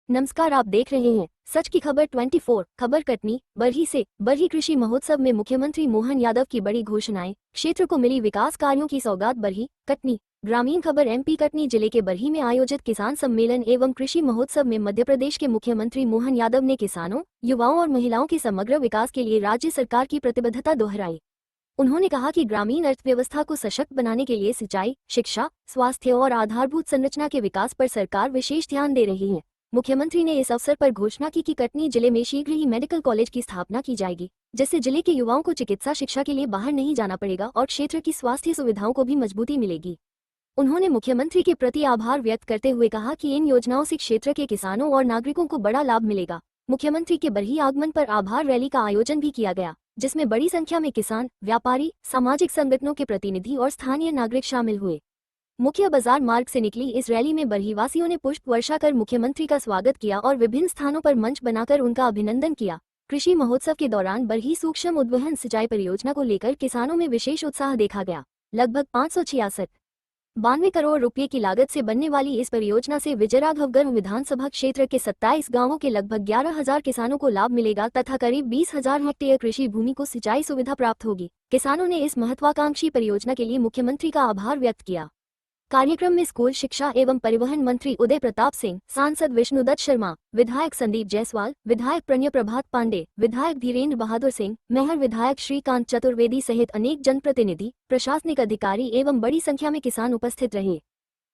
नमस्कार, आप देख रहे हैं सच की खबर 24 खबर कटनी बरही से। बरही कृषि महोत्सव में मुख्यमंत्री मोहन यादव की बड़ी घोषणाएं, क्षेत्र को मिली विकास कार्यों की सौगात। बरही कटनी ग्रामीण खबर एमपी कटनी जिले के बरही में आयोजित किसान सम्मेलन एवं कृषि महोत्सव में मध्य प्रदेश के मुख्यमंत्री मोहन यादव ने किसानों, युवाओं और महिलाओं के समग्र विकास के लिए राज्य सरकार की प्रतिबद्धता दोहराई। उन्होंने कहा कि ग्रामीण अर्थव्यवस्था को सशक्त बनाने के लिए सिंचाई, शिक्षा, स्वास्थ्य और आधारभूत संरचना के विकास पर सरकार विशेष ध्यान दे रही है। मुख्यमंत्री ने इस अवसर पर घोषणा की कि कटनी जिले में शीघ्र ही मेडिकल कॉलेज की स्थापना की जाएगी, जिससे जिले के युवाओं को चिकित्सा शिक्षा के लिए बाहर नहीं जाना पड़ेगा और क्षेत्र की स्वास्थ्य सुविधाओं को भी मजबूती मिलेगी। उन्होंने मुख्यमंत्री के प्रति आभार व्यक्त करते हुए कहा कि इन योजनाओं से क्षेत्र के किसानों और नागरिकों को बड़ा लाभ मिलेगा। मुख्यमंत्री के बरही आगमन पर आभार रैली का आयोजन भी किया गया, जिसमें बड़ी संख्या में किसान, व्यापारी, सामाजिक संगठनों के प्रतिनिधि और स्थानीय नागरिक शामिल हुए। मुख्य बाजार मार्ग से निकली इस रैली में बरही वासियों ने पुष्प वर्षा कर मुख्यमंत्री का स्वागत किया और विभिन्न स्थानों पर मंच बनाकर उनका अभिनंदन किया। कृषि महोत्सव के दौरान बरही सूक्ष्म उद्वहन सिंचाई परियोजना को लेकर किसानों में विशेष उत्साह देखा गया। लगभग 592 करोड़ रुपए की लागत से बनने वाली इस परियोजना से विजयराघवगढ़ विधानसभा क्षेत्र के 27 गांवों के लगभग 11,000 किसानों को लाभ मिलेगा तथा करीब 20,000 हेक्टेयर कृषि भूमि को सिंचाई सुविधा प्राप्त होगी। किसानों ने इस महत्वाकांक्षी परियोजना के लिए मुख्यमंत्री का आभार व्यक्त किया। कार्यक्रम में स्कूल शिक्षा एवं परिवहन मंत्री उदय प्रताप सिंह, सांसद विष्णुदत्त शर्मा, विधायक संदीप जायसवाल, विधायक प्रणय प्रभात पांडे, विधायक धीरेन्द्र बहादुर सिंह, मेहर विधायक श्रीकांत चतुर्वेदी सहित अनेक जनप्रतिनिधि, प्रशासनिक अधिकारी एवं बड़ी संख्या में किसान उपस्थित रहे।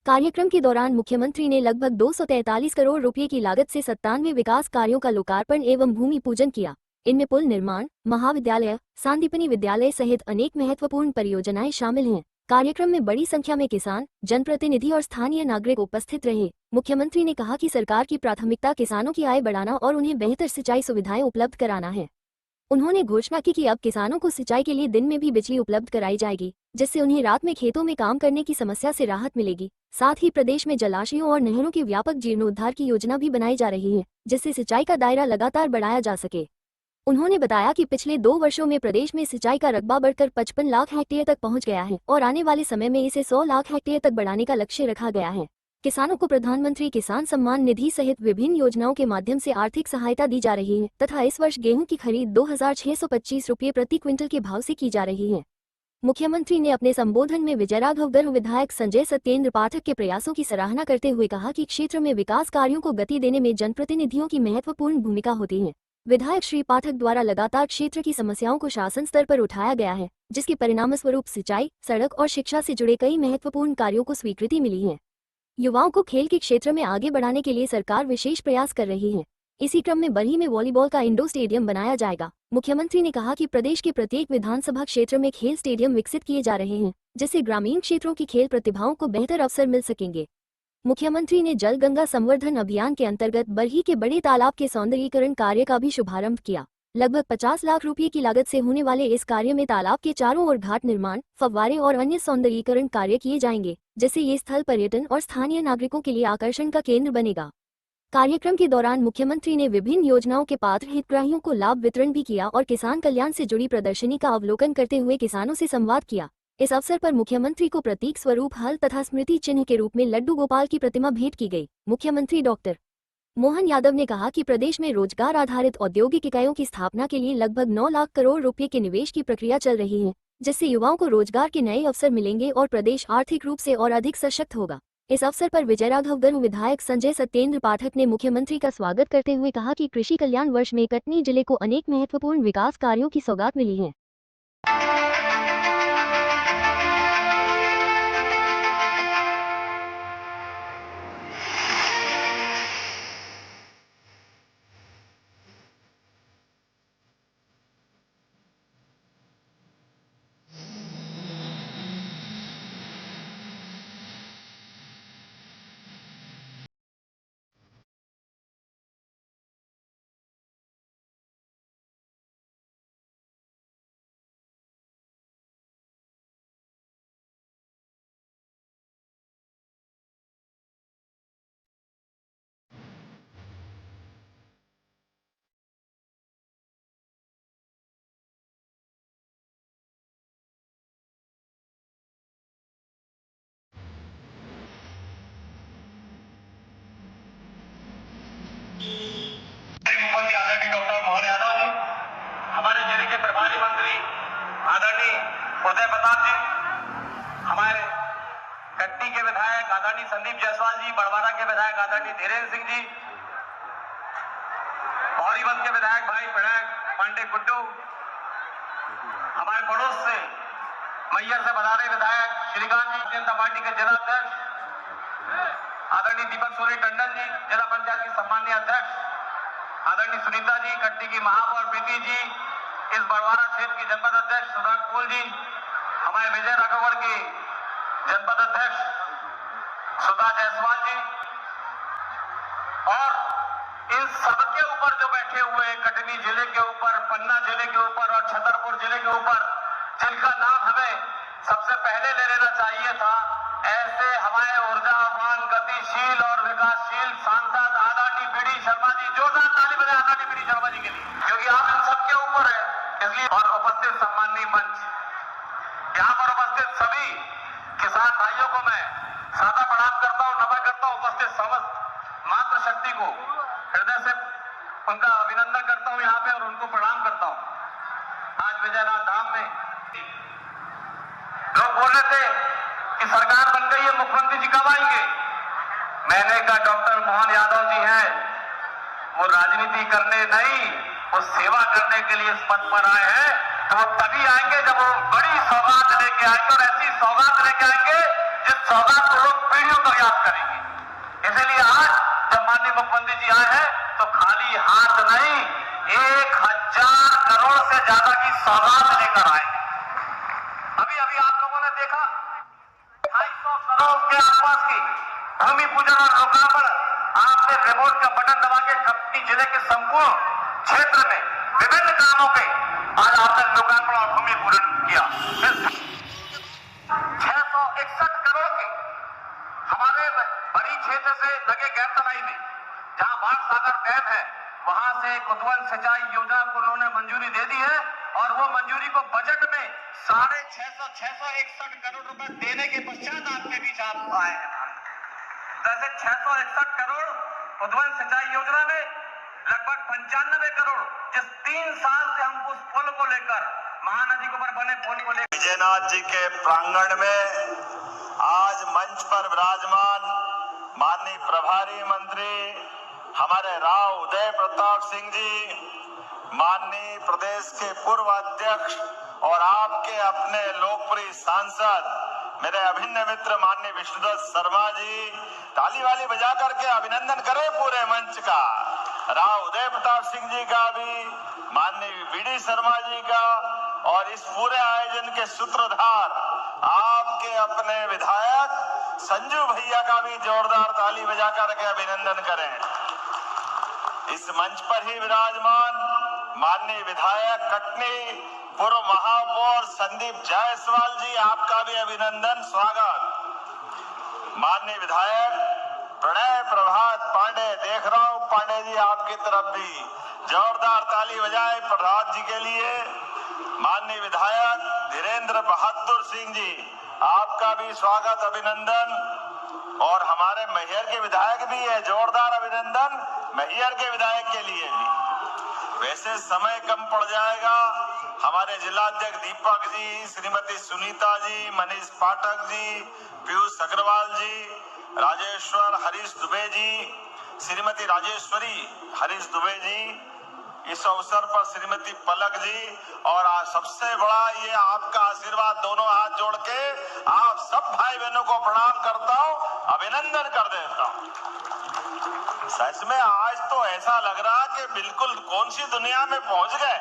कार्यक्रम के दौरान मुख्यमंत्री ने लगभग 243 करोड़ रुपए की लागत से 97 विकास कार्यों का लोकार्पण एवं भूमि पूजन किया। इनमें पुल निर्माण, महाविद्यालय, सांदीपनी विद्यालय सहित अनेक महत्वपूर्ण परियोजनाएं शामिल हैं। कार्यक्रम में बड़ी संख्या में किसान, जनप्रतिनिधि और स्थानीय नागरिक उपस्थित रहे। मुख्यमंत्री ने कहा कि सरकार की प्राथमिकता किसानों की आय बढ़ाना और उन्हें बेहतर सिंचाई सुविधाएं उपलब्ध कराना है। उन्होंने घोषणा की कि अब किसानों को सिंचाई के लिए दिन में भी बिजली उपलब्ध कराई जाएगी, जिससे उन्हें रात में खेतों में काम करने की समस्या से राहत मिलेगी। साथ ही प्रदेश में जलाशयों और नहरों के व्यापक जीर्णोद्धार की योजना भी बनाई जा रही है, जिससे सिंचाई का दायरा लगातार बढ़ाया जा सके। उन्होंने बताया कि पिछले 2 वर्षों में प्रदेश में सिंचाई का रकबा बढ़कर 55 लाख हेक्टेयर तक पहुंच गया है और आने वाले समय में इसे 100 लाख हेक्टेयर तक बढ़ाने का लक्ष्य रखा गया है। किसानों को प्रधानमंत्री किसान सम्मान निधि सहित विभिन्न योजनाओं के माध्यम से आर्थिक सहायता दी जा रही है तथा इस वर्ष गेहूं की खरीद 2,625 रुपये प्रति क्विंटल के भाव से की जा रही है। मुख्यमंत्री ने अपने संबोधन में विजयराघवगढ़ विधायक संजय सत्येंद्र पाठक के प्रयासों की सराहना करते हुए कहा कि क्षेत्र में विकास कार्यों को गति देने में जनप्रतिनिधियों की महत्वपूर्ण भूमिका होती है। विधायक श्री पाठक द्वारा लगातार क्षेत्र की समस्याओं को शासन स्तर पर उठाया गया है, जिसके परिणामस्वरूप सिंचाई, सड़क और शिक्षा से जुड़े कई महत्वपूर्ण कार्यों को स्वीकृति मिली है। युवाओं को खेल के क्षेत्र में आगे बढ़ाने के लिए सरकार विशेष प्रयास कर रही है। इसी क्रम में बरही में वॉलीबॉल का इंडोर स्टेडियम बनाया जाएगा। मुख्यमंत्री ने कहा कि प्रदेश के प्रत्येक विधानसभा क्षेत्र में खेल स्टेडियम विकसित किए जा रहे हैं, जिससे ग्रामीण क्षेत्रों की खेल प्रतिभाओं को बेहतर अवसर मिल सकेंगे। मुख्यमंत्री ने जल गंगा संवर्धन अभियान के अंतर्गत बरही के बड़े तालाब के सौंदर्यीकरण कार्य का भी शुभारंभ किया। लगभग 50 लाख रुपए की लागत से होने वाले इस कार्य में तालाब के चारों ओर घाट निर्माण, फव्वारे और अन्य सौंदर्यीकरण कार्य किए जाएंगे, जिससे ये स्थल पर्यटन और स्थानीय नागरिकों के लिए आकर्षण का केंद्र बनेगा। कार्यक्रम के दौरान मुख्यमंत्री ने विभिन्न योजनाओं के पात्र हितग्राहियों को लाभ वितरण भी किया और किसान कल्याण से जुड़ी प्रदर्शनी का अवलोकन करते हुए किसानों से संवाद किया। इस अवसर पर मुख्यमंत्री को प्रतीक स्वरूप हल तथा स्मृति चिन्ह के रूप में लड्डू गोपाल की प्रतिमा भेंट की गई। मुख्यमंत्री डॉक्टर मोहन यादव ने कहा कि प्रदेश में रोजगार आधारित औद्योगिक इकाइयों की स्थापना के लिए लगभग 9 लाख करोड़ रुपए के निवेश की प्रक्रिया चल रही है, जिससे युवाओं को रोजगार के नए अवसर मिलेंगे और प्रदेश आर्थिक रूप से और अधिक सशक्त होगा। इस अवसर पर विजयराघवगढ़ विधायक संजय सत्येंद्र पाठक ने मुख्यमंत्री का स्वागत करते हुए कहा कि कृषि कल्याण वर्ष में कटनी जिले को अनेक महत्वपूर्ण विकास कार्यों की सौगात मिली है। मुख्यमंत्री आदरणीय डॉक्टर मोहन यादव जी, हमारे जिले के प्रभारी मंत्री आदरणीय उदय प्रताप जी, हमारे कटनी के विधायक आदरणीय संदीप जायसवाल जी, बड़वारा के विधायक आदरणीय धीरेन्द्र सिंह जी, गौरीवंश के विधायक भाई विनायक पांडे गुड्डू, हमारे पड़ोस से मैयर से बधारे विधायक श्रीकांत जी, जनता पार्टी के जिला अध्यक्ष आदरणीय दीपक सोरेन टंडन जी, जिला पंचायत की सम्मानीय अध्यक्ष आदरणीय सुनीता जी, कटनी की महापौर प्रीति जी, इस बड़वारा क्षेत्र की जनपद अध्यक्ष सुधा कोल जी, हमारे विजय राघवगढ़ की जनपद अध्यक्ष सुधा जायसवाल जी, और इन सबके ऊपर जो बैठे हुए हैं कटनी जिले के ऊपर, पन्ना जिले के ऊपर और छतरपुर जिले के ऊपर, जिनका नाम हमें सबसे पहले ले लेना चाहिए था, ऐसे हमारे ऊर्जावान, गतिशील और विकासशील सांसद आदरणीय बीडी शर्मा जी, जोरदार ताली बजाएं आदरणीय बीडी शर्मा जी के लिए, क्योंकि आप इन सबके ऊपर है। इसलिए और उपस्थित सम्माननीय मंच, यहाँ पर उपस्थित सभी किसान भाइयों को मैं सादा प्रणाम करता हूँ, नमन करता हूँ। उपस्थित समस्त मातृ शक्ति को हृदय से उनका अभिनंदन करता हूँ यहाँ पे और उनको प्रणाम करता हूँ। आज विजयनाथ धाम में लोग बोल रहे थे कि सरकार बन गई है, मुख्यमंत्री जी कब आएंगे? मैंने कहा डॉक्टर मोहन यादव जी हैं, वो राजनीति करने नहीं, वो सेवा करने के लिए इस पद पर आए हैं, तो वो तभी आएंगे जब वो बड़ी सौगात लेके आएंगे, और ऐसी सौगात लेके आएंगे जिस सौगात को लोग पीढ़ियों तक याद करेंगे। इसलिए आज जब माननीय मुख्यमंत्री जी आए हैं तो खाली हाथ नहीं, 1000 करोड़ से ज्यादा की सौगात लेकर आए। अभी अभी आप लोगों ने देखा 250 करोड़ के आसपास की भूमि पूजन और लोकार्पण आपने रिमोट का बटन दबा के कटनी जिले के संपूर्ण क्षेत्र में विभिन्न कामों के आज आपने लोकार्पण और भूमि पूजन किया। 661 करोड़ के हमारे बड़ी क्षेत्र से लगे गैरतलाई में जहां बाढ़ सागर डैम है, वहां से कुतवन सिंचाई योजना को उन्होंने मंजूरी दे दी है, और वो मंजूरी को बजट में 661 करोड़ रुपए देने के पश्चात आपके बीच आप आए हैं। जैसे 661 करोड़ कुतवन सिंचाई योजना में लगभग 95 करोड़, जिस 3 साल से हम उस पुल को लेकर, महानदी के ऊपर बने पुल को लेकर विजयनाथ जी के प्रांगण में आज मंच पर विराजमान माननीय प्रभारी मंत्री हमारे राव उदय प्रताप सिंह जी, माननीय प्रदेश के पूर्व अध्यक्ष और आपके अपने लोकप्रिय सांसद मेरे अभिन्न मित्र माननीय विष्णुदत्त शर्मा जी, ताली वाली बजा करके अभिनंदन करें पूरे मंच का। राव उदय प्रताप सिंह जी का भी, माननीय बीडी शर्मा जी का, और इस पूरे आयोजन के सूत्रधार आपके अपने विधायक संजू भैया का भी जोरदार ताली बजा करके अभिनंदन करें। इस मंच पर ही विराजमान माननीय विधायक कटनी पूर्व महापौर संदीप जायसवाल जी, आपका भी अभिनंदन, स्वागत। माननीय विधायक प्रणय प्रभात पांडे, देख रहा हूं पांडे जी आपकी तरफ भी जोरदार ताली बजाएं प्रभात जी के लिए। माननीय विधायक धीरेन्द्र बहादुर सिंह जी, आपका भी स्वागत, अभिनंदन। और हमारे मैहर के विधायक भी है, जोरदार अभिनंदन मैहर के विधायक के लिए भी। वैसे समय कम पड़ जाएगा, हमारे जिलाध्यक्ष दीपक जी, श्रीमती सुनीता जी, मनीष पाठक जी, पीयूष अग्रवाल जी, राजेश्वर हरीश दुबे जी, श्रीमती राजेश्वरी हरीश दुबे जी, इस अवसर पर श्रीमती पलक जी, और सबसे बड़ा ये आपका आशीर्वाद, दोनों हाथ जोड़ के आप सब भाई बहनों को प्रणाम करता हूँ, अभिनंदन कर देता हूँ। सच में आज तो ऐसा लग रहा कि बिल्कुल कौन सी दुनिया में पहुंच गए,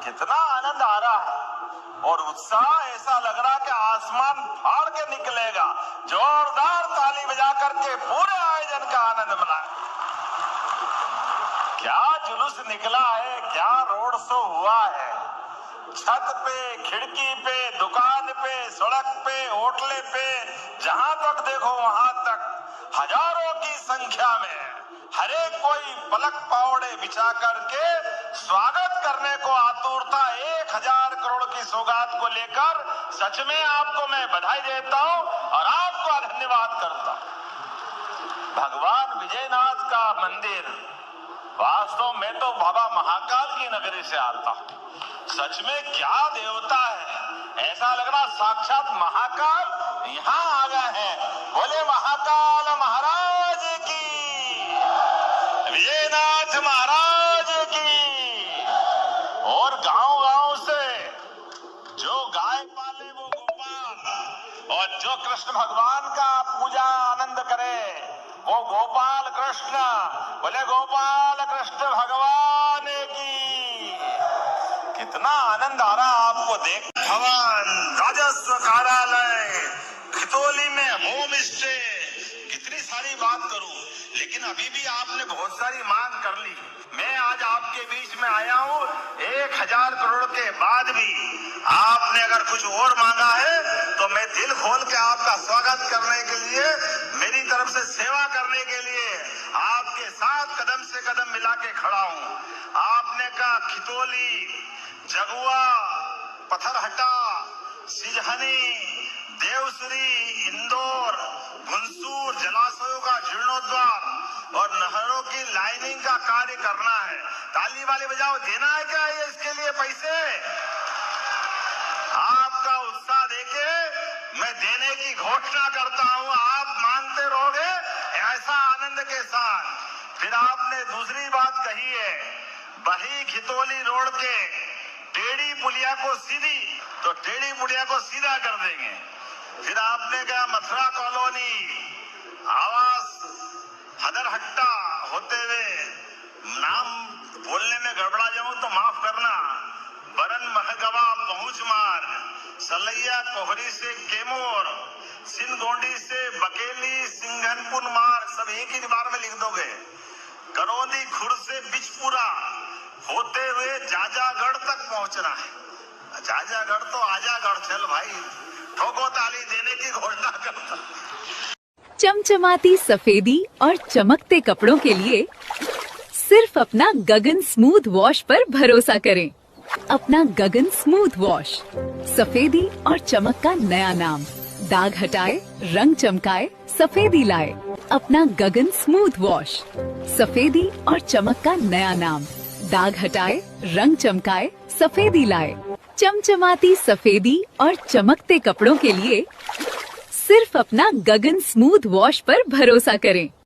कितना आनंद आ रहा है और उत्साह, ऐसा लग रहा कि आसमान फाड़ के निकलेगा। जोरदार ताली बजा करके पूरे आयोजन का आनंद मनाए। क्या जुलूस निकला है, क्या रोड शो हुआ है, छत पे, खिड़की पे, दुकान पे, सड़क पे, होटले पे, जहां तक देखो वहां तक हजारों की संख्या में हरेक कोई पलक पावड़े बिछा करके स्वागत करने को आतुरता 1000 करोड़ की सौगात को लेकर सच में आपको मैं बधाई देता हूं और आपको धन्यवाद करता हूं। भगवान विजयनाथ का मंदिर वास्तव में तो बाबा महाकाल की नगरी से आता हूँ। सच में क्या देवता है, ऐसा लग रहा साक्षात महाकाल यहाँ आ गए हैं। बोले महाकाल महाराज की, विजयनाथ महाराज की। और गांव-गांव से जो गाय पाले वो गोपाल, और जो कृष्ण भगवान का पूजा आनंद करे वो गोपाल कृष्ण। बोले गोपाल कृष्ण भगवान की। कितना आनंद आ रहा आपको देख। भवन, राजस्व कार्यालय, खितौली में होम स्टे, कितनी सारी बात करूं, लेकिन अभी भी आपने बहुत सारी मांग कर ली। मैं आज आपके बीच में आया हूं, 1000 करोड़ के बाद भी आपने अगर कुछ और मांगा है तो मैं दिल खोल के आपका स्वागत करने के लिए, मेरी तरफ से सेवा करने के लिए आपके साथ कदम से कदम मिला के खड़ा हूं। आपने कहा खितौली, जगुआ, पत्थरहट्टा, सिजहनी, देवसुरी, इंदौर, घुंसूर जलाशयों का जीर्णोद्धार और नहरों की लाइनिंग का कार्य करना है। ताली वाली बजाओ, देना है क्या ये इसके लिए पैसे? आपका उत्साह देके मैं देने की घोषणा करता हूं। आप मानते रहोगे ऐसा आनंद के साथ। फिर आपने दूसरी बात कही है, बही खितौली रोड के टेढ़ी पुलिया को सीधी, तो टेढ़ी पुलिया को सीधा कर देंगे। फिर आपने कहा मथुरा कॉलोनी, आवास, हदरहट्टा होते हुए, नाम बोलने में गड़बड़ा जाऊं तो माफ करना, बरन महगवा पहुंच मार्ग, सलैया कोहरी से केमोर, सिंधगोंडी से बकेली सिंघनपुर मार्ग, सब एक ही बार में लिख दोगे। करौंदी खुर्द से बिचपुरा होते हुए जाजागढ़ तक पहुंचना है। जाजागढ़ तो आजागढ़, चल भाई ठोको ताली, देने की घोषणा करता। चमचमाती सफेदी और चमकते कपड़ों के लिए सिर्फ अपना गगन स्मूथ वॉश पर भरोसा करें। अपना गगन स्मूथ वॉश, सफेदी और चमक का नया नाम। दाग हटाए, रंग चमकाए, सफेदी लाए। अपना गगन स्मूथ वॉश, सफेदी और चमक का नया नाम। दाग हटाए, रंग चमकाए, सफेदी लाए। चमचमाती सफेदी और चमकते कपड़ों के लिए सिर्फ अपना गगन स्मूथ वॉश पर भरोसा करें।